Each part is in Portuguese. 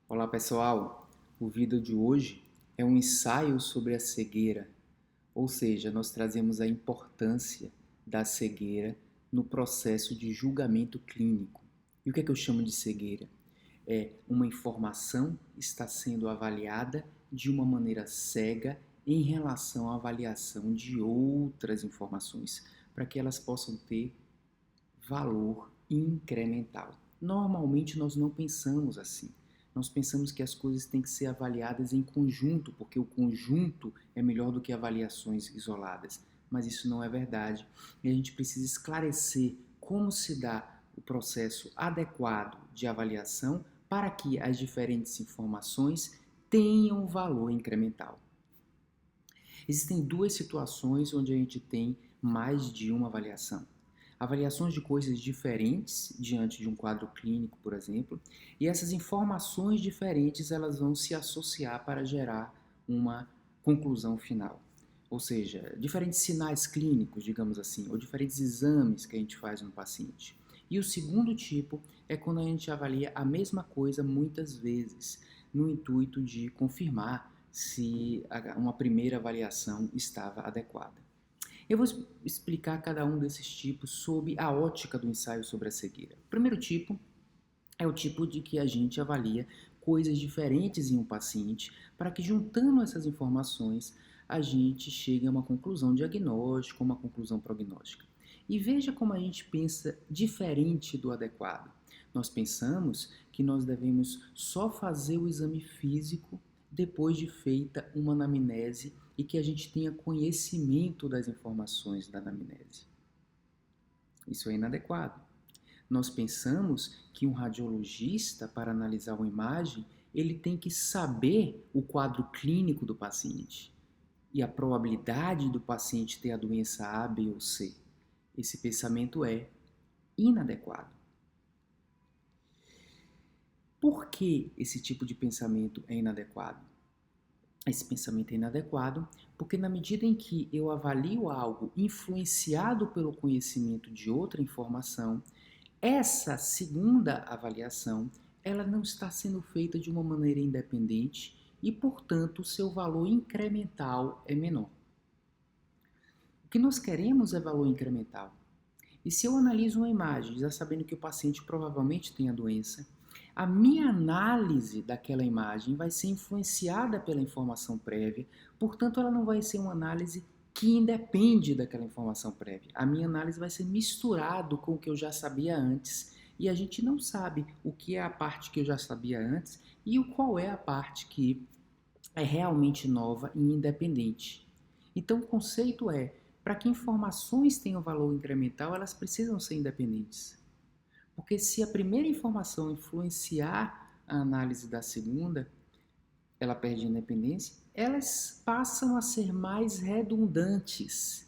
Olá pessoal, o vídeo de hoje é um ensaio sobre a cegueira, ou seja, nós trazemos a importância da cegueira no processo de julgamento clínico. E o que é que eu chamo de cegueira? É uma informação está sendo avaliada de uma maneira cega em relação à avaliação de outras informações, para que elas possam ter valor incremental. Normalmente nós não pensamos assim. Nós pensamos que as coisas têm que ser avaliadas em conjunto, porque o conjunto é melhor do que avaliações isoladas. Mas isso não é verdade. E a gente precisa esclarecer como se dá o processo adequado de avaliação para que as diferentes informações tenham valor incremental. Existem duas situações onde a gente tem mais de uma avaliação. Avaliações de coisas diferentes diante de um quadro clínico, por exemplo, e essas informações diferentes elas vão se associar para gerar uma conclusão final. Ou seja, diferentes sinais clínicos, digamos assim, ou diferentes exames que a gente faz no paciente. E o segundo tipo é quando a gente avalia a mesma coisa muitas vezes, no intuito de confirmar se uma primeira avaliação estava adequada. Eu vou explicar cada um desses tipos sob a ótica do ensaio sobre a cegueira. O primeiro tipo é o tipo de que a gente avalia coisas diferentes em um paciente para que, juntando essas informações, a gente chegue a uma conclusão diagnóstica, uma conclusão prognóstica. E veja como a gente pensa diferente do adequado. Nós pensamos que nós devemos só fazer o exame físico depois de feita uma anamnese e que a gente tenha conhecimento das informações da anamnese. Isso é inadequado. Nós pensamos que um radiologista, para analisar uma imagem, ele tem que saber o quadro clínico do paciente e a probabilidade do paciente ter a doença A, B ou C. Esse pensamento é inadequado. Por que esse tipo de pensamento é inadequado? Esse pensamento é inadequado porque, na medida em que eu avalio algo influenciado pelo conhecimento de outra informação, essa segunda avaliação ela não está sendo feita de uma maneira independente e, portanto, o seu valor incremental é menor. O que nós queremos é valor incremental. E se eu analiso uma imagem já sabendo que o paciente provavelmente tem a doença, a minha análise daquela imagem vai ser influenciada pela informação prévia, portanto, ela não vai ser uma análise que independe daquela informação prévia. A minha análise vai ser misturado com o que eu já sabia antes, e a gente não sabe o que é a parte que eu já sabia antes e qual é a parte que é realmente nova e independente. Então, o conceito é, para que informações tenham valor incremental, elas precisam ser independentes. Porque se a primeira informação influenciar a análise da segunda, ela perde independência, elas passam a ser mais redundantes,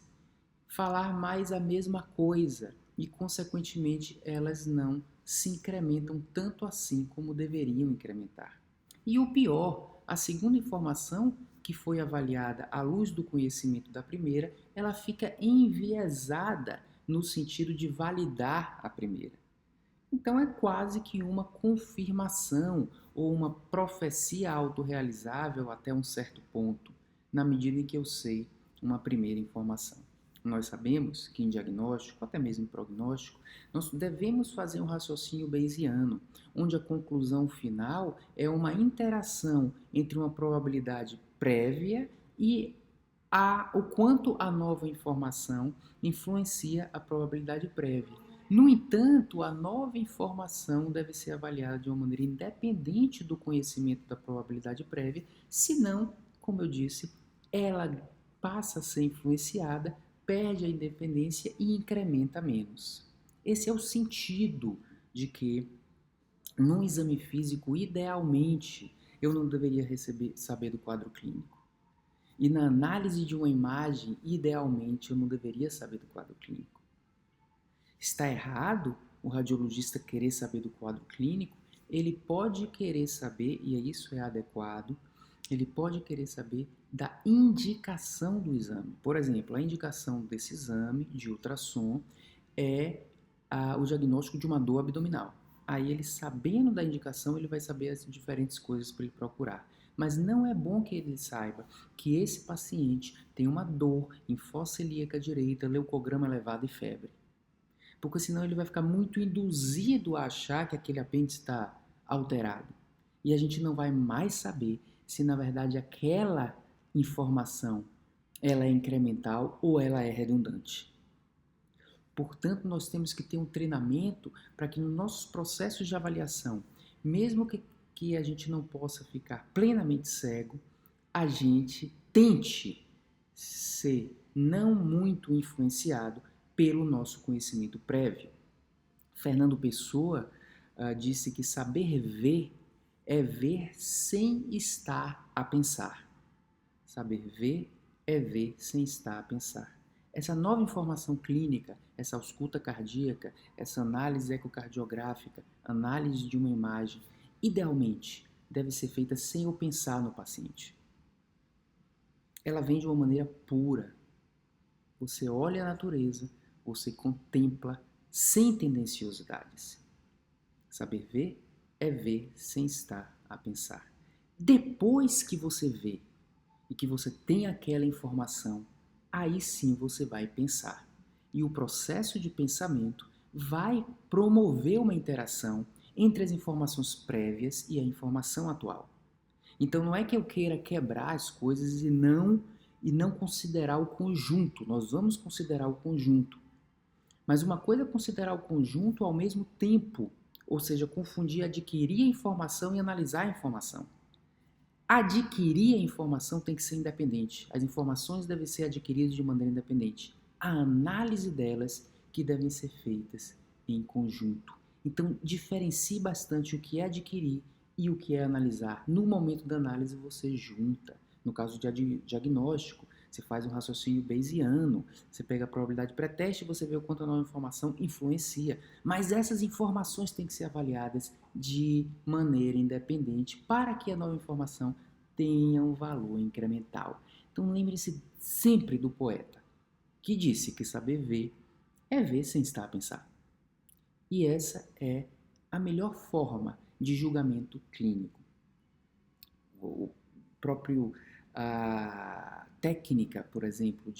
falar mais a mesma coisa e, consequentemente, elas não se incrementam tanto assim como deveriam incrementar. E o pior, a segunda informação que foi avaliada à luz do conhecimento da primeira, ela fica enviesada no sentido de validar a primeira. Então é quase que uma confirmação ou uma profecia autorrealizável até um certo ponto, na medida em que eu sei uma primeira informação. Nós sabemos que em diagnóstico, até mesmo em prognóstico, nós devemos fazer um raciocínio bayesiano, onde a conclusão final é uma interação entre uma probabilidade prévia e o quanto a nova informação influencia a probabilidade prévia. No entanto, a nova informação deve ser avaliada de uma maneira independente do conhecimento da probabilidade prévia, senão, como eu disse, ela passa a ser influenciada, perde a independência e incrementa menos. Esse é o sentido de que, num exame físico, idealmente, eu não deveria saber do quadro clínico. E na análise de uma imagem, idealmente, eu não deveria saber do quadro clínico. Está errado o radiologista querer saber do quadro clínico? Ele pode querer saber, e isso é adequado, ele pode querer saber da indicação do exame. Por exemplo, a indicação desse exame de ultrassom é o diagnóstico de uma dor abdominal. Aí ele, sabendo da indicação, ele vai saber as diferentes coisas para ele procurar. Mas não é bom que ele saiba que esse paciente tem uma dor em fossa ilíaca direita, leucograma elevado e febre. Porque senão ele vai ficar muito induzido a achar que aquele apêndice está alterado. E a gente não vai mais saber se na verdade aquela informação ela é incremental ou ela é redundante. Portanto, nós temos que ter um treinamento para que nos nossos processos de avaliação, mesmo que a gente não possa ficar plenamente cego, a gente tente ser não muito influenciado pelo nosso conhecimento prévio. Fernando Pessoa disse que saber ver é ver sem estar a pensar. Saber ver é ver sem estar a pensar. Essa nova informação clínica, essa ausculta cardíaca, essa análise ecocardiográfica, análise de uma imagem, idealmente deve ser feita sem eu pensar no paciente. Ela vem de uma maneira pura. Você olha a natureza, você contempla sem tendenciosidades. Saber ver é ver sem estar a pensar. Depois que você vê e que você tem aquela informação, aí sim você vai pensar. E o processo de pensamento vai promover uma interação entre as informações prévias e a informação atual. Então não é que eu queira quebrar as coisas e não considerar o conjunto. Nós vamos considerar o conjunto. Mas uma coisa é considerar o conjunto ao mesmo tempo, ou seja, confundir adquirir a informação e analisar a informação. Adquirir a informação tem que ser independente. As informações devem ser adquiridas de maneira independente. A análise delas que devem ser feitas em conjunto. Então, diferencie bastante o que é adquirir e o que é analisar. No momento da análise, você junta. No caso de diagnóstico, você faz um raciocínio bayesiano, você pega a probabilidade pré-teste e você vê o quanto a nova informação influencia. Mas essas informações têm que ser avaliadas de maneira independente para que a nova informação tenha um valor incremental. Então lembre-se sempre do poeta, que disse que saber ver é ver sem estar a pensar. E essa é a melhor forma de julgamento clínico. O próprio técnica, por exemplo,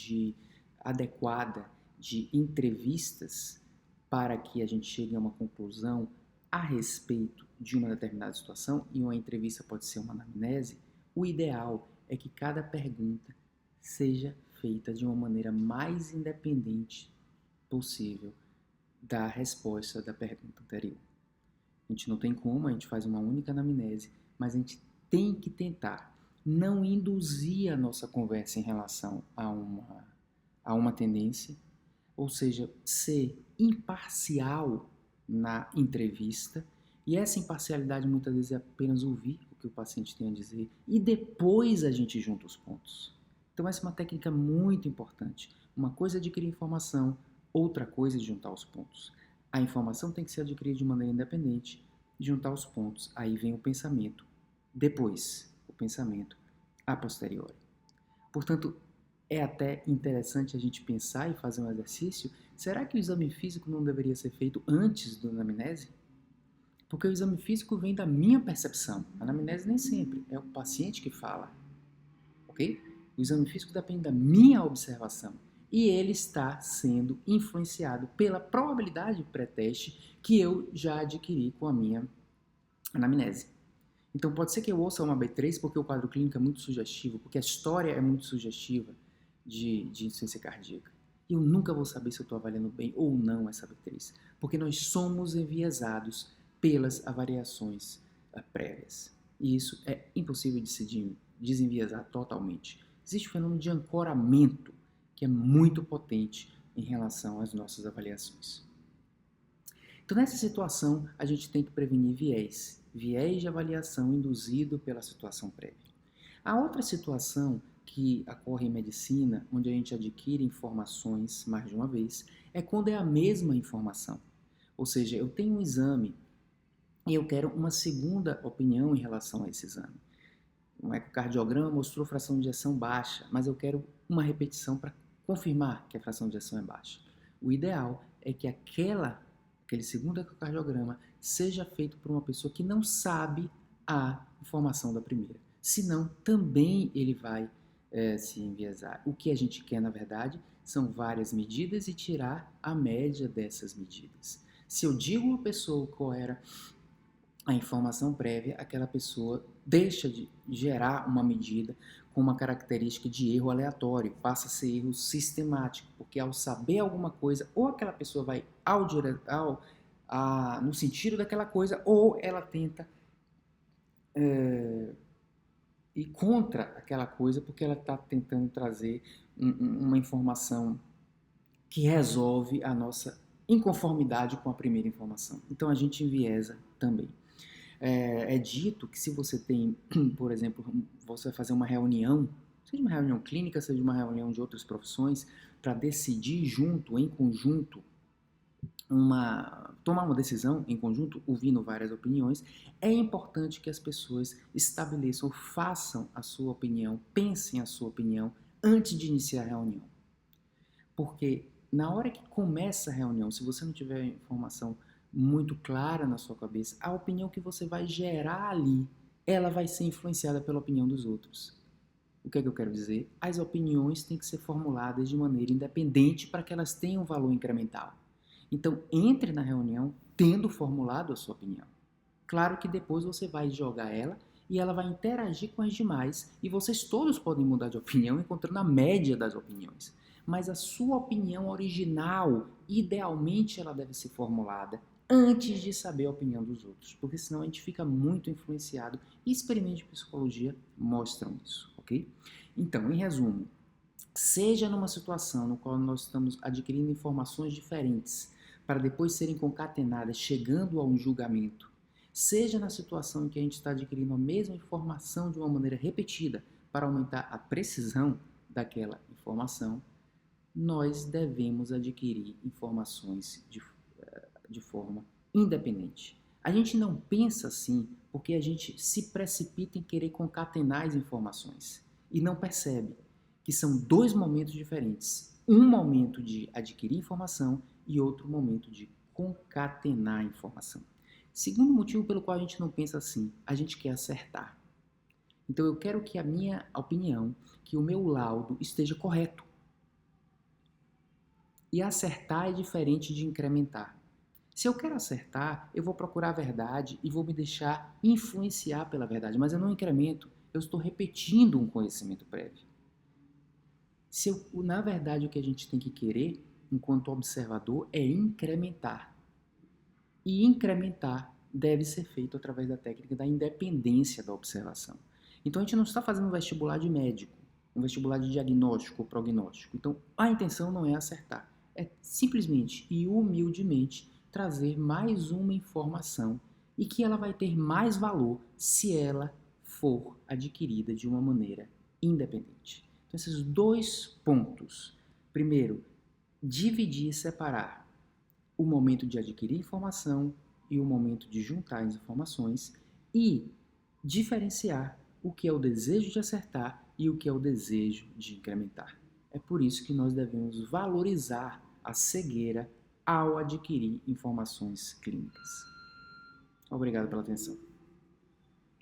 adequada de entrevistas para que a gente chegue a uma conclusão a respeito de uma determinada situação, e uma entrevista pode ser uma anamnese, o ideal é que cada pergunta seja feita de uma maneira mais independente possível da resposta da pergunta anterior. A gente não tem como, a gente faz uma única anamnese, mas a gente tem que tentar não induzir a nossa conversa em relação a uma tendência, ou seja, ser imparcial na entrevista, e essa imparcialidade muitas vezes é apenas ouvir o que o paciente tem a dizer e depois a gente junta os pontos. Então essa é uma técnica muito importante. Uma coisa é adquirir informação, outra coisa é juntar os pontos. A informação tem que ser adquirida de maneira independente, juntar os pontos, aí vem o pensamento. Depois, o pensamento a posteriori. Portanto, é até interessante a gente pensar e fazer um exercício. Será que o exame físico não deveria ser feito antes da anamnese? Porque o exame físico vem da minha percepção. A anamnese nem sempre, é o paciente que fala. Ok? O exame físico depende da minha observação. E ele está sendo influenciado pela probabilidade pré-teste que eu já adquiri com a minha anamnese. Então pode ser que eu ouça uma B3 porque o quadro clínico é muito sugestivo, porque a história é muito sugestiva de insuficiência cardíaca. E eu nunca vou saber se eu estou avaliando bem ou não essa B3, porque nós somos enviesados pelas avaliações prévias. E isso é impossível de se desenviesar totalmente. Existe um fenômeno de ancoramento que é muito potente em relação às nossas avaliações. Então, nessa situação, a gente tem que prevenir viés de avaliação induzido pela situação prévia. A outra situação que ocorre em medicina, onde a gente adquire informações mais de uma vez, é quando é a mesma informação. Ou seja, eu tenho um exame e eu quero uma segunda opinião em relação a esse exame. Um ecocardiograma mostrou fração de ejeção baixa, mas eu quero uma repetição para confirmar que a fração de ejeção é baixa. O ideal é que aquele segundo ecocardiograma seja feito por uma pessoa que não sabe a informação da primeira. Senão, também ele vai se enviesar. O que a gente quer, na verdade, são várias medidas e tirar a média dessas medidas. Se eu digo a pessoa qual era a informação prévia, aquela pessoa deixa de gerar uma medida com uma característica de erro aleatório, passa a ser erro sistemático, porque ao saber alguma coisa, ou aquela pessoa vai no sentido daquela coisa, ou ela tenta ir contra aquela coisa, porque ela está tentando trazer uma informação que resolve a nossa inconformidade com a primeira informação. Então a gente enviesa também. É dito que se você tem, por exemplo, você vai fazer uma reunião, seja uma reunião clínica, seja uma reunião de outras profissões, para decidir junto, em conjunto, tomar uma decisão em conjunto, ouvindo várias opiniões, é importante que as pessoas estabeleçam, façam a sua opinião, pensem a sua opinião antes de iniciar a reunião. Porque na hora que começa a reunião, se você não tiver informação muito clara na sua cabeça, a opinião que você vai gerar ali, ela vai ser influenciada pela opinião dos outros. O que é que eu quero dizer? As opiniões têm que ser formuladas de maneira independente para que elas tenham valor incremental. Então, entre na reunião tendo formulado a sua opinião. Claro que depois você vai jogar ela e ela vai interagir com as demais e vocês todos podem mudar de opinião encontrando a média das opiniões. Mas a sua opinião original, idealmente, ela deve ser formulada antes de saber a opinião dos outros, porque senão a gente fica muito influenciado e experimentos de psicologia mostram isso, ok? Então, em resumo, seja numa situação no qual nós estamos adquirindo informações diferentes para depois serem concatenadas, chegando a um julgamento, seja na situação em que a gente está adquirindo a mesma informação de uma maneira repetida para aumentar a precisão daquela informação, nós devemos adquirir informações de forma independente. A gente não pensa assim porque a gente se precipita em querer concatenar as informações e não percebe que são dois momentos diferentes. Um momento de adquirir informação e outro momento de concatenar a informação. Segundo motivo pelo qual a gente não pensa assim, a gente quer acertar. Então eu quero que a minha opinião, que o meu laudo esteja correto. E acertar é diferente de incrementar. Se eu quero acertar, eu vou procurar a verdade e vou me deixar influenciar pela verdade, mas eu não incremento, eu estou repetindo um conhecimento prévio. Na verdade, o que a gente tem que querer, enquanto observador, é incrementar. E incrementar deve ser feito através da técnica da independência da observação. Então, a gente não está fazendo um vestibular de médico, um vestibular de diagnóstico ou prognóstico. Então, a intenção não é acertar, é simplesmente e humildemente trazer mais uma informação e que ela vai ter mais valor se ela for adquirida de uma maneira independente. Então, esses dois pontos. Primeiro, dividir e separar o momento de adquirir informação e o momento de juntar as informações e diferenciar o que é o desejo de acertar e o que é o desejo de incrementar. É por isso que nós devemos valorizar a cegueira ao adquirir informações clínicas. Obrigado pela atenção.